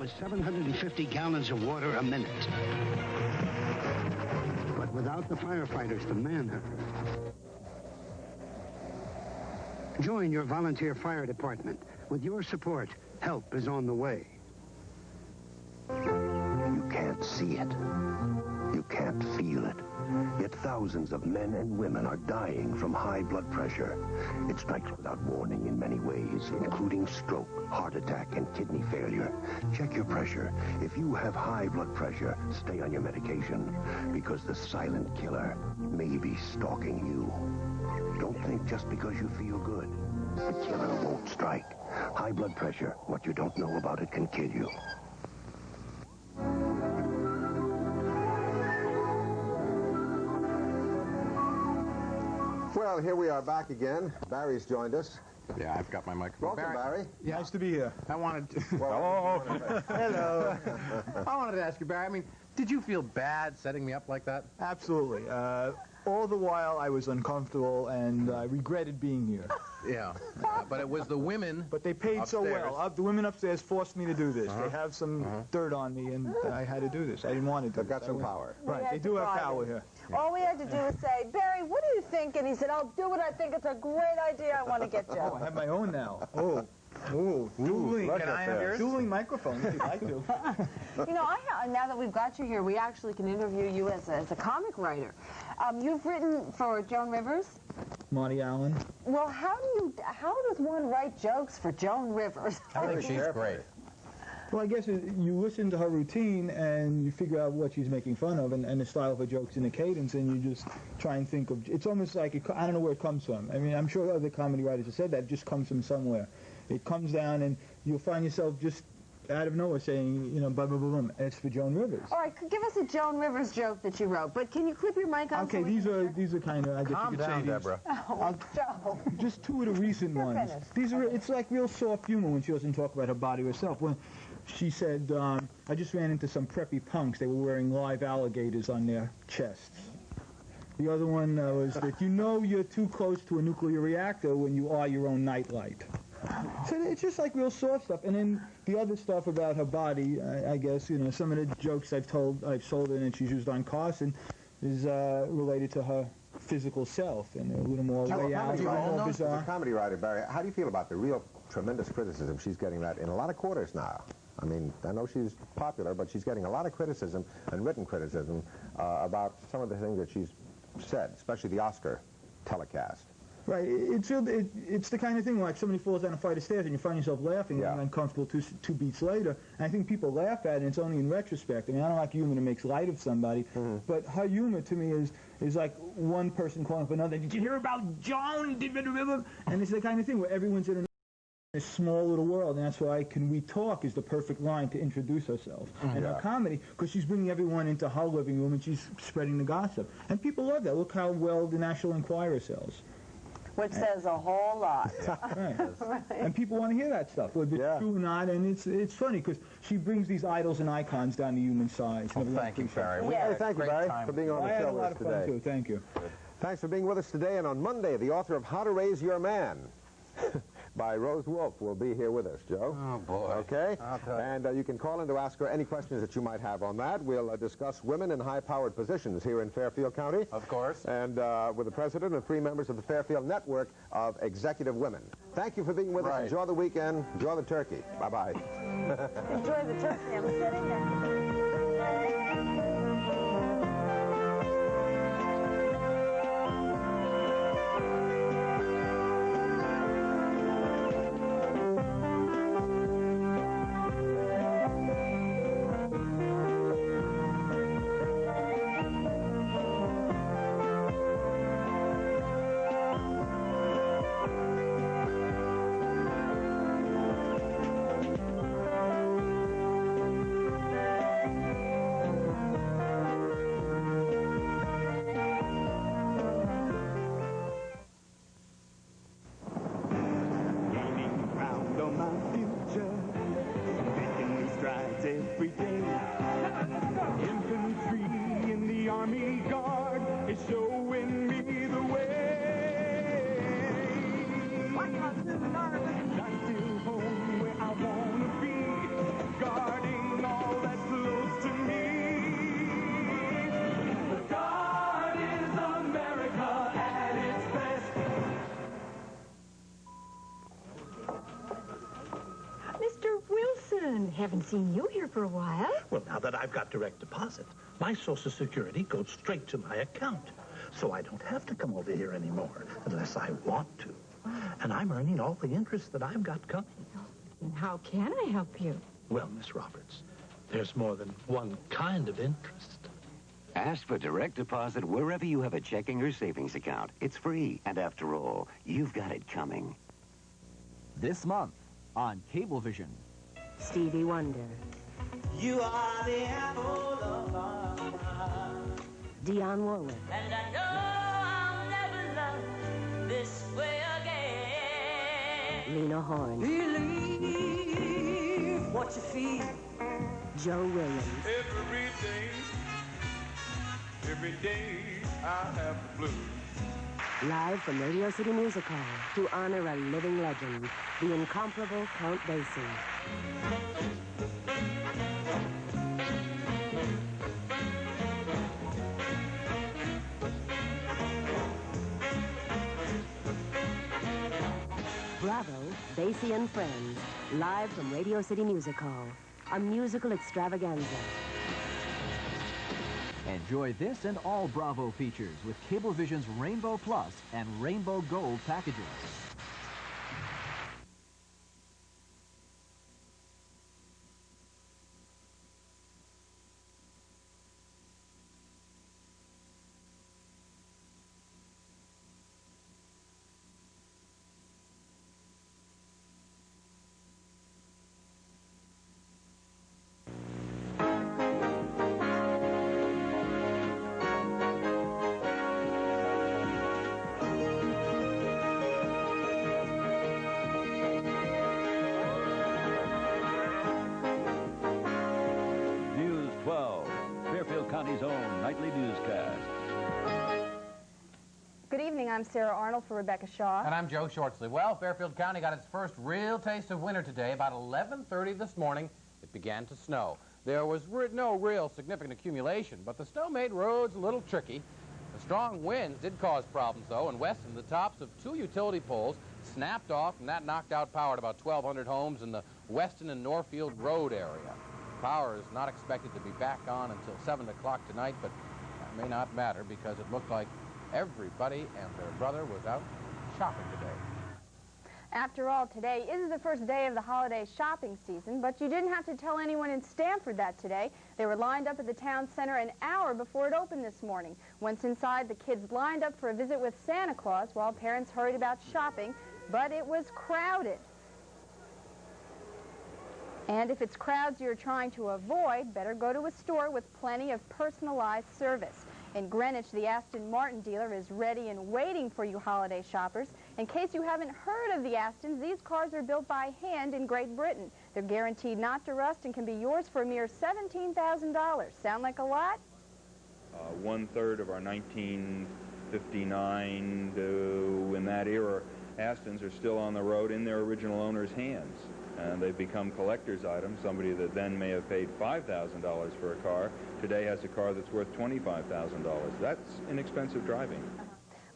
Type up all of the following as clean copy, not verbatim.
with 750 gallons of water a minute. But without the firefighters to man her. Join your volunteer fire department. With your support, help is on the way. You can't see it. You can't feel it. Yet thousands of men and women are dying from high blood pressure. It strikes without warning in many ways, including stroke, heart attack, and kidney failure. Check your pressure. If you have high blood pressure, stay on your medication, because the silent killer may be stalking you. Don't think just because you feel good, the killer won't strike. High blood pressure, what you don't know about it can kill you. Well, here we are back again. Barry's joined us. Yeah, I've got my microphone. Welcome, Barry. Yeah. Nice to be here. I wanted to... Hello. I wanted to ask you, Barry, I mean, did you feel bad setting me up like that? Absolutely. All the while I was uncomfortable and I regretted being here. Yeah. But it was the women But they paid upstairs. so well. The women upstairs forced me to do this. They have some dirt on me and I had to do this. I didn't want to do They've got some power. Right, they do have power here. All we had to do was say, Barry, what do you think? And he said, I'll do it. I think it's a great idea. I want to get you. Oh, I have my own now. Dueling. Can I have yours? Dueling microphone if you'd like to. You know, now that we've got you here, we actually can interview you as a comic writer. You've written for Joan Rivers. Marty Allen. Well, how does one write jokes for Joan Rivers? I think she's great. Well, I guess you listen to her routine and you figure out what she's making fun of and the style of her jokes and the cadence, and you just try and think of... It's almost like, I don't know where it comes from. I mean, I'm sure other comedy writers have said that. It just comes from somewhere. It comes down and you'll find yourself just out of nowhere saying, you know, blah, blah, blah, blah. And it's for Joan Rivers. All right, give us a Joan Rivers joke that you wrote, but can you clip your mic on? Okay, these are kind of, I guess Calm you could down, say Deborah. Oh, Joe. just two of the recent ones. finished. It's like real soft humor when she doesn't talk about her body herself. When she said, I just ran into some preppy punks. They were wearing live alligators on their chests. The other one was that you know you're too close to a nuclear reactor when you are your own nightlight. So it's just like real soft stuff. And then the other stuff about her body, I guess, you know, some of the jokes I've sold her and she's used on Carson is related to her physical self and a little more way out, a little more As a bizarre. comedy writer, Barry, how do you feel about the real tremendous criticism she's getting that in a lot of quarters now? I mean, I know she's popular, but she's getting a lot of criticism and written criticism about some of the things that she's said, especially the Oscar telecast. Right, it's the kind of thing like somebody falls down a flight of stairs and you find yourself laughing and uncomfortable two beats later. And I think people laugh at it, and it's only in retrospect. I mean, I don't like humor that makes light of somebody, but her humor to me is like one person calling up another. Did you hear about Joan? And it's the kind of thing where everyone's in a small little world, and that's why Can We Talk is the perfect line to introduce herself. And her comedy, because she's bringing everyone into her living room and she's spreading the gossip. And people love that. Look how well the National Enquirer sells. Which says a whole lot. Right. And people want to hear that stuff, whether it's true or not, and it's funny because she brings these idols and icons down to human size. Well, thank you, Barry. Yeah. Hey, thank you, Barry, for being on the I had show a with lot us of fun, today. too. Thank you. Thanks for being with us today. And on Monday, the author of How to Raise Your Man by Rose Wolf will be here with us, Joe. Oh, boy. Okay? I'll tell you. And you can call in to ask her any questions that you might have on that. We'll discuss women in high-powered positions here in Fairfield County. Of course. And with the president and 3 members of the Fairfield Network of Executive Women. Thank you for being with us. Enjoy the weekend. Enjoy the turkey. Bye-bye. Enjoy the turkey. I'm sitting there. and haven't seen you here for a while. Well, now that I've got direct deposit, my Social Security goes straight to my account. So I don't have to come over here anymore unless I want to. And I'm earning all the interest that I've got coming. And how can I help you? Well, Miss Roberts, there's more than one kind of interest. Ask for direct deposit wherever you have a checking or savings account. It's free, and after all, you've got it coming. This month on Cablevision. Stevie Wonder. You are the apple of my eye. Dionne Warwick. And I know I'll never love this way again. Lena Horne. Believe what you feel. Joe Williams. Every day I have the blues. Live from Radio City Music Hall to honor a living legend, the incomparable Count Basie. Bravo, Basie and Friends, live from Radio City Music Hall, a musical extravaganza. Enjoy this and all Bravo features with Cablevision's Rainbow Plus and Rainbow Gold packages. Fairfield County's own nightly newscast. Good evening, I'm Sarah Arnold for Rebecca Shaw. And I'm Joe Shortsleeve. Well, Fairfield County got its first real taste of winter today. About 11:30 this morning, it began to snow. There was no real significant accumulation, but the snow made roads a little tricky. The strong winds did cause problems, though. In Weston, the tops of 2 utility poles snapped off, and that knocked out power at about 1,200 homes in the Weston and Norfield Road area. Power is not expected to be back on until 7 o'clock tonight, but that may not matter because it looked like everybody and their brother was out shopping today. After all, today is the first day of the holiday shopping season, but you didn't have to tell anyone in Stamford that today. They were lined up at the town center an hour before it opened this morning. Once inside, the kids lined up for a visit with Santa Claus while parents hurried about shopping, but it was crowded. And if it's crowds you're trying to avoid, better go to a store with plenty of personalized service. In Greenwich, the Aston Martin dealer is ready and waiting for you holiday shoppers. In case you haven't heard of the Astons, these cars are built by hand in Great Britain. They're guaranteed not to rust and can be yours for a mere $17,000. Sound like a lot? 1/3 of our 1959 in that era Astons are still on the road in their original owner's hands. And they've become collector's items. Somebody that then may have paid $5,000 for a car today has a car that's worth $25,000. That's inexpensive driving.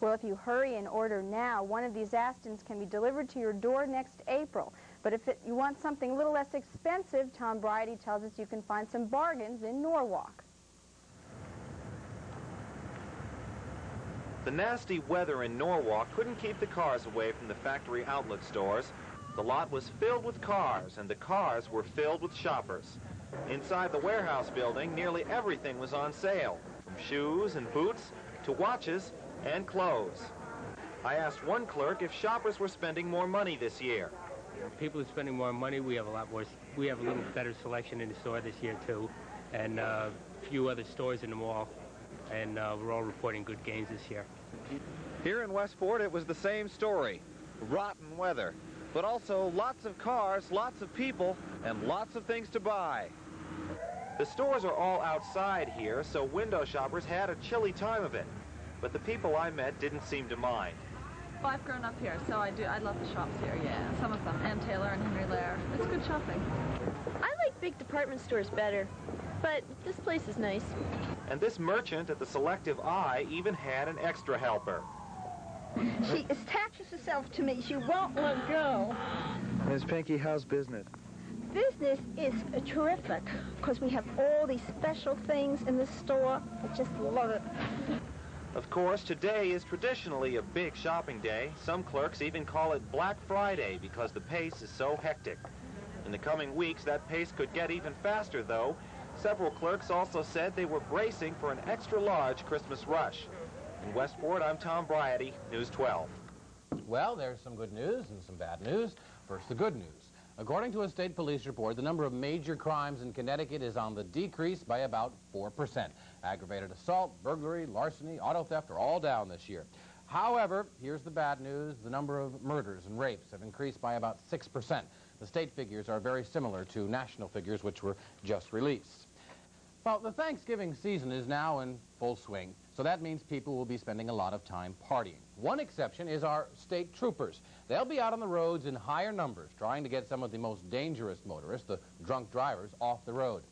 Well, if you hurry and order now, one of these Astons can be delivered to your door next April. But if you want something a little less expensive, Tom Bridie tells us you can find some bargains in Norwalk. The nasty weather in Norwalk couldn't keep the cars away from the factory outlet stores. The lot was filled with cars, and the cars were filled with shoppers. Inside the warehouse building, nearly everything was on sale, from shoes and boots to watches and clothes. I asked one clerk if shoppers were spending more money this year. People are spending more money. We have a lot more. We have a little better selection in the store this year too, and a few other stores in the mall, and we're all reporting good gains this year. Here in Westport, it was the same story. Rotten weather. But also lots of cars, lots of people, and lots of things to buy. The stores are all outside here, so window shoppers had a chilly time of it. But the people I met didn't seem to mind. Well, I've grown up here, so I love the shops here, yeah. Some of them, Ann Taylor and Henry Lair. It's good shopping. I like big department stores better, but this place is nice. And this merchant at the Selective Eye even had an extra helper. She attaches herself to me. She won't let go. Miss Pinky, how's business? business is terrific because we have all these special things in the store. I just love it. Of course, today is traditionally a big shopping day. Some clerks even call it Black Friday because the pace is so hectic. In the coming weeks, that pace could get even faster, though. Several clerks also said they were bracing for an extra-large Christmas rush. In Westport, I'm Tom Briety, News 12. Well, there's some good news and some bad news. First, the good news. According to a state police report, the number of major crimes in Connecticut is on the decrease by about 4%. Aggravated assault, burglary, larceny, auto theft are all down this year. However, here's the bad news. The number of murders and rapes have increased by about 6%. The state figures are very similar to national figures, which were just released. Well, the Thanksgiving season is now in full swing, so that means people will be spending a lot of time partying. One exception is our state troopers. They'll be out on the roads in higher numbers, trying to get some of the most dangerous motorists, the drunk drivers, off the road.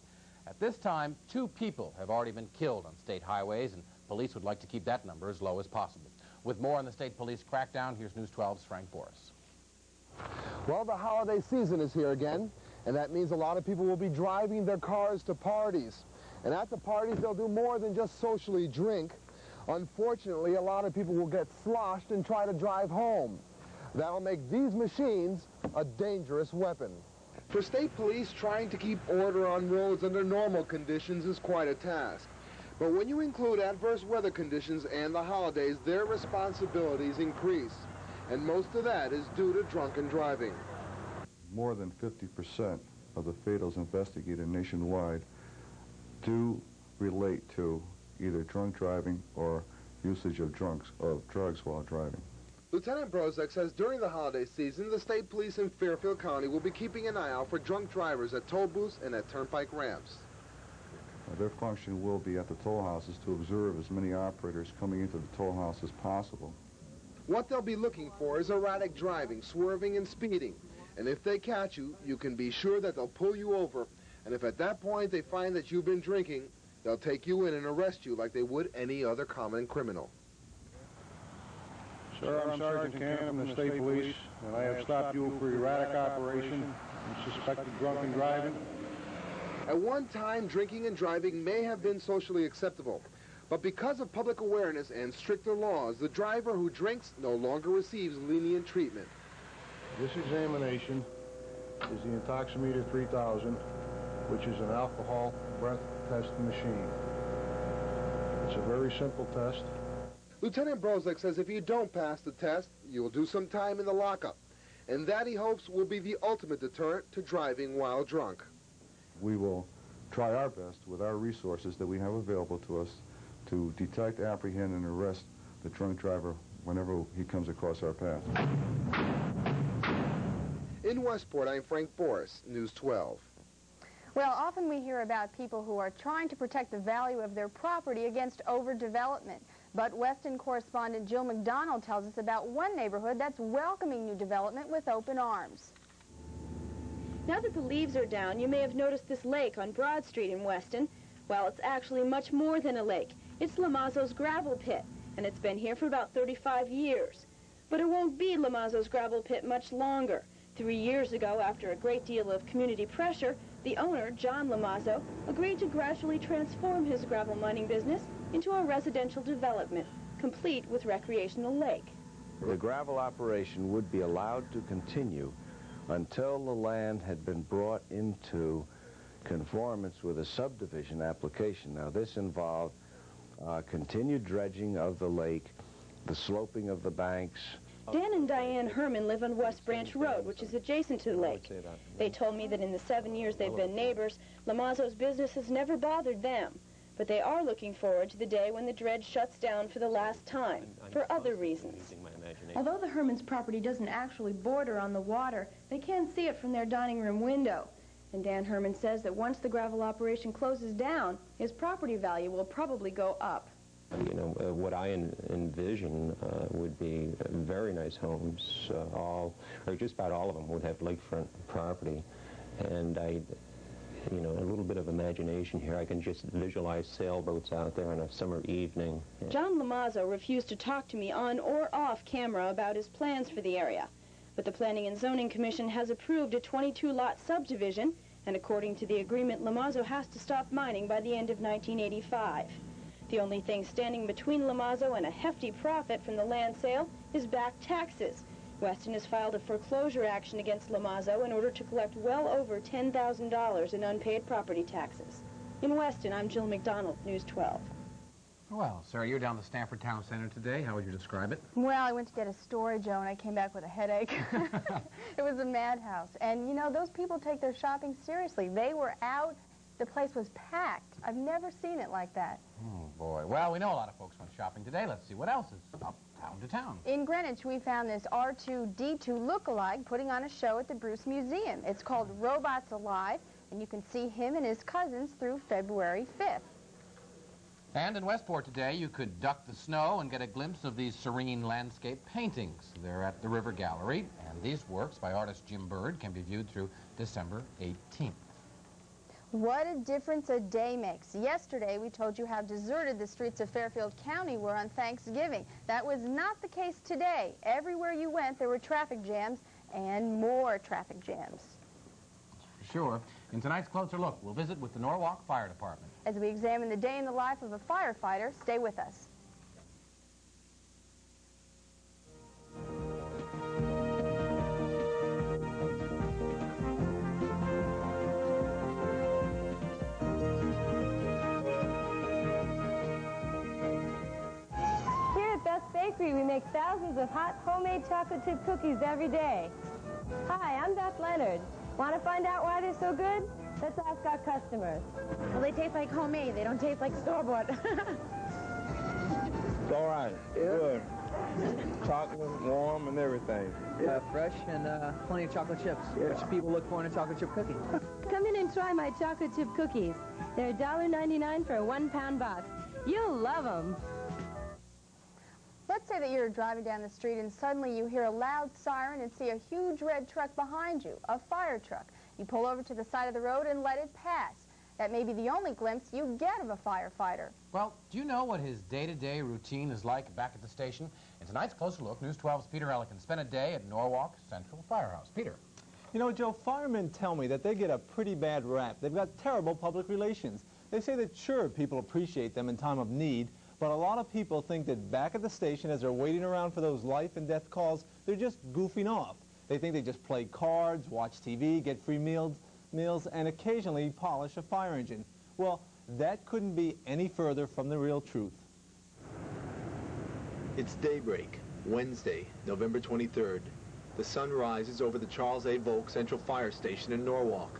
At this time, 2 people have already been killed on state highways, and police would like to keep that number as low as possible. With more on the state police crackdown, here's News 12's Frank Borres. Well, the holiday season is here again, and that means a lot of people will be driving their cars to parties. And at the parties, they'll do more than just socially drink. Unfortunately, a lot of people will get sloshed and try to drive home. That'll make these machines a dangerous weapon. For state police, trying to keep order on roads under normal conditions is quite a task. But when you include adverse weather conditions and the holidays, their responsibilities increase. And most of that is due to drunken driving. More than 50% of the fatals investigated nationwide do relate to either drunk driving or usage of drugs while driving. Lieutenant Brozek says during the holiday season, the state police in Fairfield County will be keeping an eye out for drunk drivers at toll booths and at turnpike ramps. Their function will be at the toll houses to observe as many operators coming into the toll house as possible. What they'll be looking for is erratic driving, swerving, and speeding. And if they catch you, you can be sure that they'll pull you over. And if at that point they find that you've been drinking, they'll take you in and arrest you like they would any other common criminal. Sir, I'm Sergeant Camp from the State Police, and I have stopped you for erratic operation and suspected drunken driving. At one time, drinking and driving may have been socially acceptable. But because of public awareness and stricter laws, the driver who drinks no longer receives lenient treatment. This examination is the Intoximeter 3000, which is an alcohol breath test machine. It's a very simple test. Lieutenant Brozek says if you don't pass the test, you will do some time in the lockup. And that, he hopes, will be the ultimate deterrent to driving while drunk. We will try our best with our resources that we have available to us to detect, apprehend, and arrest the drunk driver whenever he comes across our path. In Westport, I'm Frank Borres, News 12. Well, often we hear about people who are trying to protect the value of their property against overdevelopment. But Weston correspondent Jill McDonald tells us about one neighborhood that's welcoming new development with open arms. Now that the leaves are down, you may have noticed this lake on Broad Street in Weston. Well, it's actually much more than a lake. It's Lamazzo's gravel pit, and it's been here for about 35 years. But it won't be Lamazzo's gravel pit much longer. 3 years ago, after a great deal of community pressure, the owner, John Lamazzo, agreed to gradually transform his gravel mining business into a residential development, complete with recreational lake. The gravel operation would be allowed to continue until the land had been brought into conformance with a subdivision application. Now, this involved continued dredging of the lake, the sloping of the banks. Dan and Diane Herman live on West Branch Road, which is adjacent to the lake. They told me that in the 7 years they've been neighbors, Lamazzo's business has never bothered them. But they are looking forward to the day when the dredge shuts down for the last time, for other reasons. Although the Herman's property doesn't actually border on the water, they can see it from their dining room window. And Dan Herman says that once the gravel operation closes down, his property value will probably go up. You know, what I envision would be very nice homes, or just about all of them would have lakefront property. And you know, a little bit of imagination here. I can just visualize sailboats out there on a summer evening. John Lamazzo refused to talk to me on or off camera about his plans for the area. But the Planning and Zoning Commission has approved a 22-lot subdivision, and according to the agreement, Lamazo has to stop mining by the end of 1985. The only thing standing between Lamazo and a hefty profit from the land sale is back taxes. Weston has filed a foreclosure action against Lamazo in order to collect well over $10,000 in unpaid property taxes. In Weston, I'm Jill McDonald, News 12. Well, Sarah, you're down the Stanford Town Center today. How would you describe it? Well, I went to get a story, Joe, and I came back with a headache. It was a madhouse. And, you know, those people take their shopping seriously. They were out. The place was packed. I've never seen it like that. Oh, boy. Well, we know a lot of folks went shopping today. Let's see what else is uptown to town. In Greenwich, we found this R2-D2 look-alike putting on a show at the Bruce Museum. It's called Robots Alive, and you can see him and his cousins through February 5th. And in Westport today, you could duck the snow and get a glimpse of these serene landscape paintings. They're at the River Gallery, and these works by artist Jim Bird can be viewed through December 18th. What a difference a day makes. Yesterday, we told you how deserted the streets of Fairfield County were on Thanksgiving. That was not the case today. Everywhere you went, there were traffic jams and more traffic jams. For sure. In tonight's Closer Look, we'll visit with the Norwalk Fire Department. As we examine the day in the life of a firefighter, stay with us. Here at Best Bakery, we make thousands of hot homemade chocolate chip cookies every day. Hi, I'm Beth Leonard. Want to find out why they're so good? Let's ask our customers. Well, they taste like homemade. They don't taste like store-bought. It's all right. Good. Chocolate, warm, and everything. Fresh and plenty of chocolate chips, which people look for in a chocolate chip cookie. Come in and try my chocolate chip cookies. They're $1.99 for a 1-pound box. You'll love them. Let's say that you're driving down the street and suddenly you hear a loud siren and see a huge red truck behind you, a fire truck. You pull over to the side of the road and let it pass. That may be the only glimpse you get of a firefighter. Well, do you know what his day-to-day routine is like back at the station? In tonight's Closer Look, News 12's Peter Ellikin spent a day at Norwalk Central Firehouse. Peter. You know, Joe, firemen tell me that they get a pretty bad rap. They've got terrible public relations. They say that, sure, people appreciate them in time of need, but a lot of people think that back at the station, as they're waiting around for those life and death calls, they're just goofing off. They think they just play cards, watch TV, get free meals, and occasionally polish a fire engine. Well, that couldn't be any further from the real truth. It's daybreak, Wednesday, November 23rd. The sun rises over the Charles A. Volk Central Fire Station in Norwalk.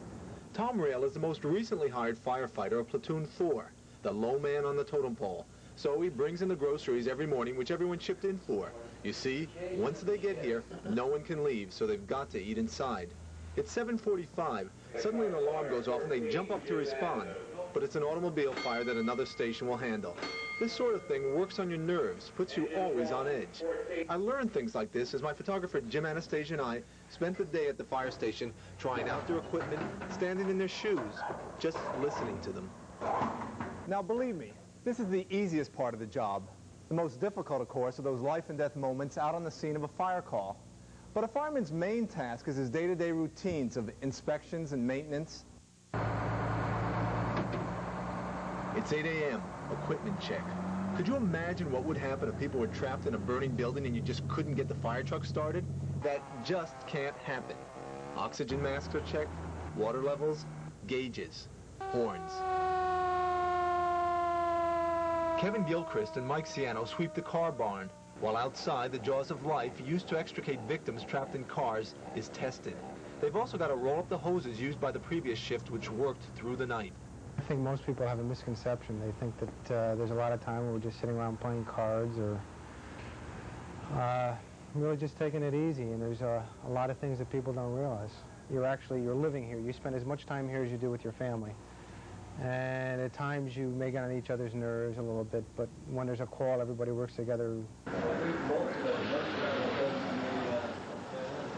Tom Rail is the most recently hired firefighter of Platoon 4, the low man on the totem pole. So he brings in the groceries every morning, which everyone chipped in for. You see, once they get here, no one can leave, so they've got to eat inside. It's 7:45. Suddenly an alarm goes off and they jump up to respond. But it's an automobile fire that another station will handle. This sort of thing works on your nerves, puts you always on edge. I learned things like this as my photographer Jim Anastasia and I spent the day at the fire station trying out their equipment, standing in their shoes, just listening to them. Now, believe me, this is the easiest part of the job. The most difficult, of course, are those life and death moments out on the scene of a fire call. But a fireman's main task is his day-to-day routines of inspections and maintenance. It's 8 a.m., equipment check. Could you imagine what would happen if people were trapped in a burning building and you just couldn't get the fire truck started? That just can't happen. Oxygen masks are checked, water levels, gauges, horns. Kevin Gilchrist and Mike Ciano sweep the car barn, while outside the jaws of life used to extricate victims trapped in cars is tested. They've also got to roll up the hoses used by the previous shift, which worked through the night. I think most people have a misconception. They think that there's a lot of time where we're just sitting around playing cards or really just taking it easy, and there's a lot of things that people don't realize. You're living here. You spend as much time here as you do with your family. And at times you may get on each other's nerves a little bit, but when there's a call, everybody works together.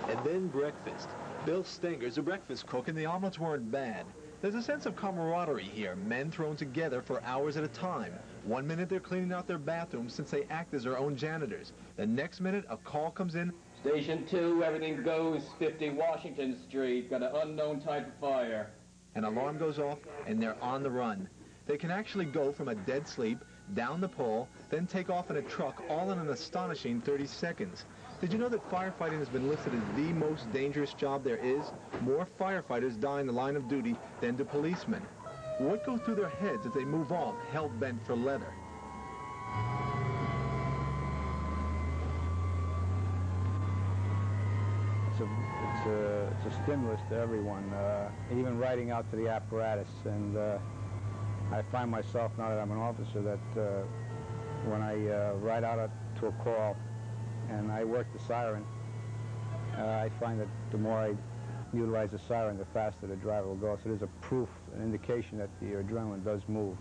And then breakfast. Bill Stenger's a breakfast cook, and the omelets weren't bad. There's a sense of camaraderie here, men thrown together for hours at a time. 1 minute they're cleaning out their bathrooms since they act as their own janitors. The next minute a call comes in, Station 2, everything goes, 50 Washington Street. Got an unknown type of fire. An alarm goes off, and they're on the run. They can actually go from a dead sleep, down the pole, then take off in a truck, all in an astonishing 30 seconds. Did you know that firefighting has been listed as the most dangerous job there is? More firefighters die in the line of duty than do policemen. What goes through their heads as they move off, hell-bent for leather? It's a stimulus to everyone, even riding out to the apparatus. And I find myself, now that I'm an officer, that when I ride out to a call and I work the siren, I find that the more I utilize the siren, the faster the driver will go. So there's a proof, an indication that the adrenaline does move.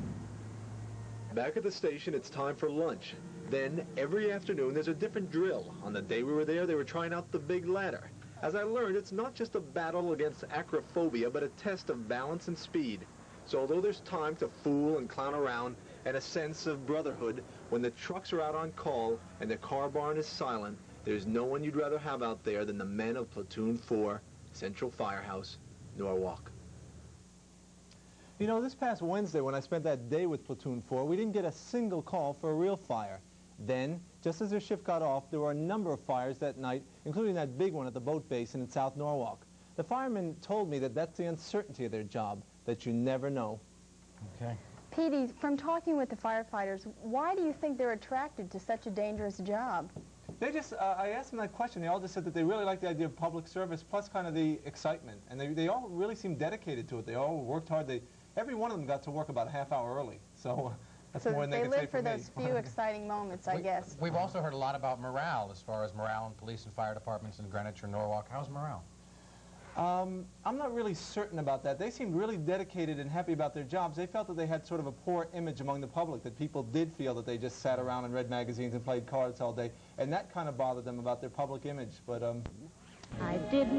Back at the station, it's time for lunch. Then, every afternoon, there's a different drill. On the day we were there, they were trying out the big ladder. As I learned, it's not just a battle against acrophobia, but a test of balance and speed. So although there's time to fool and clown around and a sense of brotherhood, when the trucks are out on call and the car barn is silent, there's no one you'd rather have out there than the men of Platoon 4, Central Firehouse, Norwalk. You know, this past Wednesday when I spent that day with Platoon 4, we didn't get a single call for a real fire. Then, just as their shift got off, there were a number of fires that night, including that big one at the boat basin in South Norwalk. The firemen told me that that's the uncertainty of their job, that you never know. Okay. Petey, from talking with the firefighters, why do you think they're attracted to such a dangerous job? They just, I asked them that question, they all just said that they really like the idea of public service, plus kind of the excitement. And they all really seemed dedicated to it. They all worked hard. Every one of them got to work about a half hour early. So that's more than they could say for me. They live for those few exciting moments, I guess. We've also heard a lot about morale, as far as morale in police and fire departments in Greenwich or Norwalk. How's morale? I'm not really certain about that. They seemed really dedicated and happy about their jobs. They felt that they had sort of a poor image among the public, that people did feel that they just sat around and read magazines and played cards all day, and that kind of bothered them about their public image. But I didn't